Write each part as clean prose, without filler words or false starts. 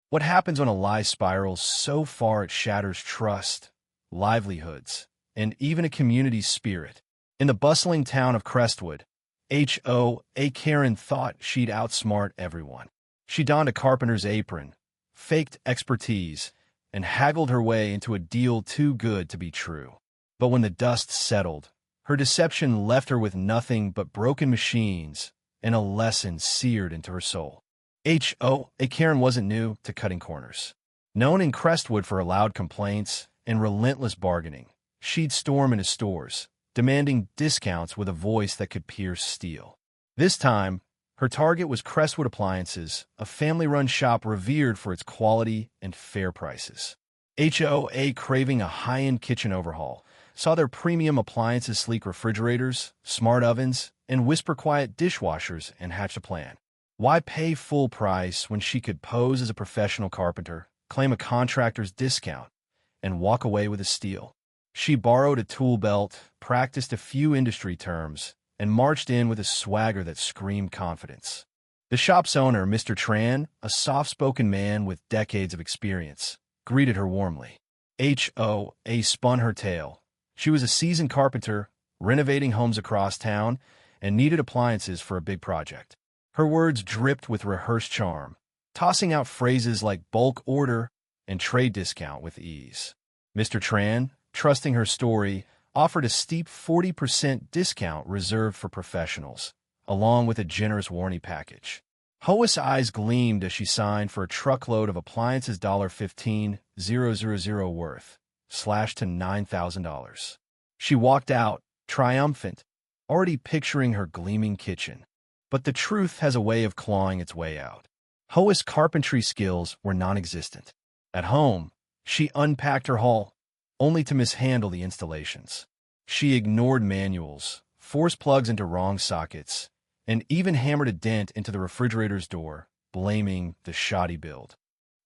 What happens when a lie spirals so far it shatters trust, livelihoods, and even a community's spirit? In the bustling town of Crestwood, HOA, Karen thought she'd outsmart everyone. She donned a carpenter's apron, faked expertise, and haggled her way into a deal too good to be true. But when the dust settled, her deception left her with nothing but broken machines and a lesson seared into her soul. HOA, Karen wasn't new to cutting corners. Known in Crestwood for her loud complaints and relentless bargaining, she'd storm into stores, demanding discounts with a voice that could pierce steel. This time, her target was Crestwood Appliances, a family-run shop revered for its quality and fair prices. HOA, craving a high-end kitchen overhaul, saw their premium appliances, sleek refrigerators, smart ovens, and whisper-quiet dishwashers, and hatched a plan. Why pay full price when she could pose as a professional carpenter, claim a contractor's discount, and walk away with a steal? She borrowed a tool belt, practiced a few industry terms, and marched in with a swagger that screamed confidence. The shop's owner, Mr. Tran, a soft-spoken man with decades of experience, greeted her warmly. HOA spun her tale. She was a seasoned carpenter, renovating homes across town, and needed appliances for a big project. Her words dripped with rehearsed charm, tossing out phrases like bulk order and trade discount with ease. Mr. Tran, trusting her story, offered a steep 40% discount reserved for professionals, along with a generous warranty package. HOA's eyes gleamed as she signed for a truckload of appliances, $15,000 worth, slashed to $9,000. She walked out, triumphant, already picturing her gleaming kitchen. But the truth has a way of clawing its way out. HOA's carpentry skills were non-existent. At home, she unpacked her haul, only to mishandle the installations. She ignored manuals, forced plugs into wrong sockets, and even hammered a dent into the refrigerator's door, blaming the shoddy build.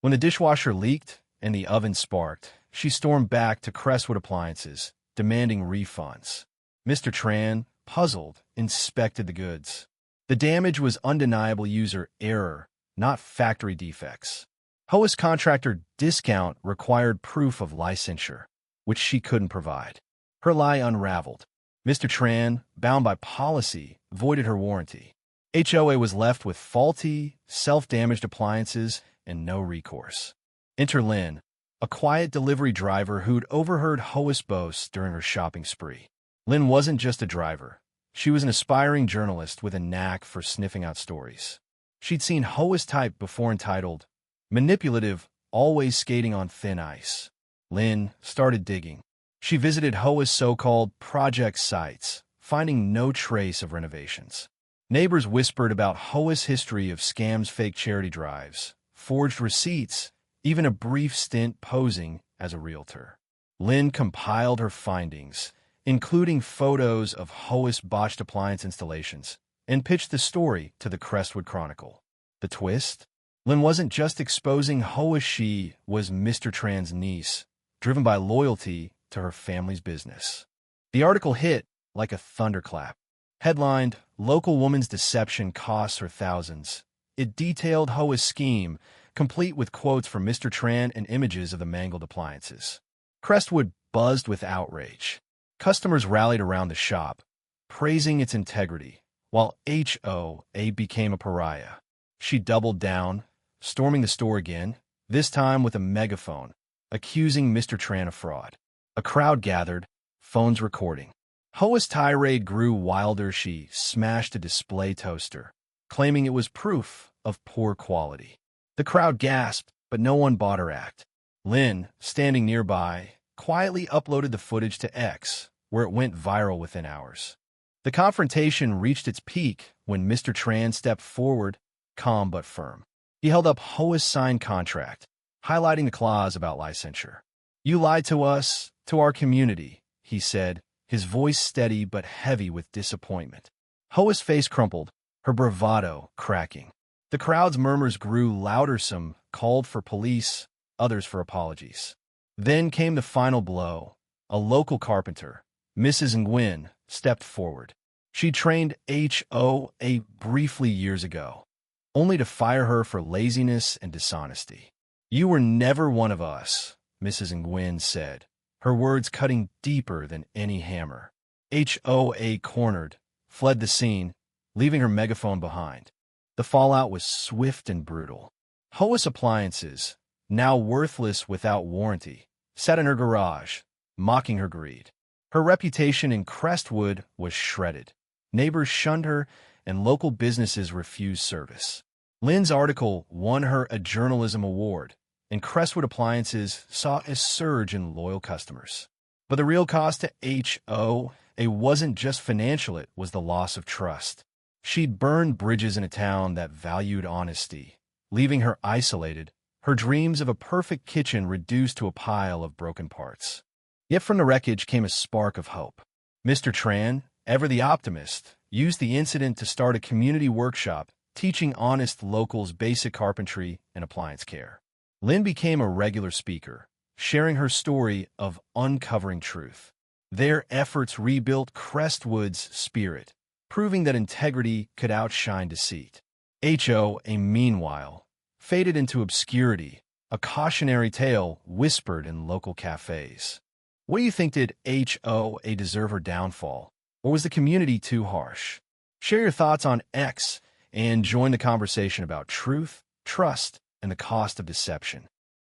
When the dishwasher leaked and the oven sparked, she stormed back to Crestwood Appliances, demanding refunds. Mr. Tran, puzzled, inspected the goods. The damage was undeniable user error, not factory defects. HOA's contractor discount required proof of licensure, which she couldn't provide. Her lie unraveled. Mr. Tran, bound by policy, voided her warranty. HOA was left with faulty, self-damaged appliances and no recourse. Enter Lynn, a quiet delivery driver who'd overheard HOA's boasts during her shopping spree. Lynn wasn't just a driver. She was an aspiring journalist with a knack for sniffing out stories. She'd seen HOA's type before, entitled, "Manipulative, Always Skating on Thin Ice." Lynn started digging. She visited HOA's so-called project sites, finding no trace of renovations. Neighbors whispered about HOA's history of scams, fake charity drives, forged receipts, even a brief stint posing as a realtor. Lynn compiled her findings, including photos of HOA's botched appliance installations, and pitched the story to the Crestwood Chronicle. The twist? Lynn wasn't just exposing HOA, she was Mr. Tran's niece, driven by loyalty to her family's business. The article hit like a thunderclap. Headlined, "Local Woman's Deception Costs Her Thousands." It detailed HOA's scheme, complete with quotes from Mr. Tran and images of the mangled appliances. Crestwood buzzed with outrage. Customers rallied around the shop, praising its integrity, while HOA became a pariah. She doubled down, storming the store again, this time with a megaphone, accusing Mr. Tran of fraud. A crowd gathered, phones recording. HOA's tirade grew wilder. She smashed a display toaster, claiming it was proof of poor quality. The crowd gasped, but no one bought her act. Lynn, standing nearby, quietly uploaded the footage to X, where it went viral within hours. The confrontation reached its peak when Mr. Tran stepped forward, calm but firm. He held up HOA's signed contract, highlighting the clause about licensure. "You lied to us, to our community," he said, his voice steady but heavy with disappointment. HOA's face crumpled, her bravado cracking. The crowd's murmurs grew louder. Some called for police, others for apologies. Then came the final blow. A local carpenter, Mrs. Nguyen, stepped forward. She trained HOA briefly years ago, only to fire her for laziness and dishonesty. "You were never one of us," Mrs. Nguyen said, her words cutting deeper than any hammer. HOA cornered, fled the scene, leaving her megaphone behind. The fallout was swift and brutal. HOA's appliances, now worthless without warranty, sat in her garage, mocking her greed. Her reputation in Crestwood was shredded. Neighbors shunned her, and local businesses refused service. Lynn's article won her a journalism award, and Crestwood Appliances saw a surge in loyal customers. But the real cost to HOA wasn't just financial, it was the loss of trust. She'd burned bridges in a town that valued honesty, leaving her isolated, her dreams of a perfect kitchen reduced to a pile of broken parts. Yet from the wreckage came a spark of hope. Mr. Tran, ever the optimist, used the incident to start a community workshop teaching honest locals basic carpentry and appliance care. Lynn became a regular speaker, sharing her story of uncovering truth. Their efforts rebuilt Crestwood's spirit, proving that integrity could outshine deceit. HOA, meanwhile, faded into obscurity, a cautionary tale whispered in local cafes. What do you think? Did HOA deserve her downfall, or was the community too harsh? Share your thoughts on X and join the conversation about truth, trust, and the cost of deception.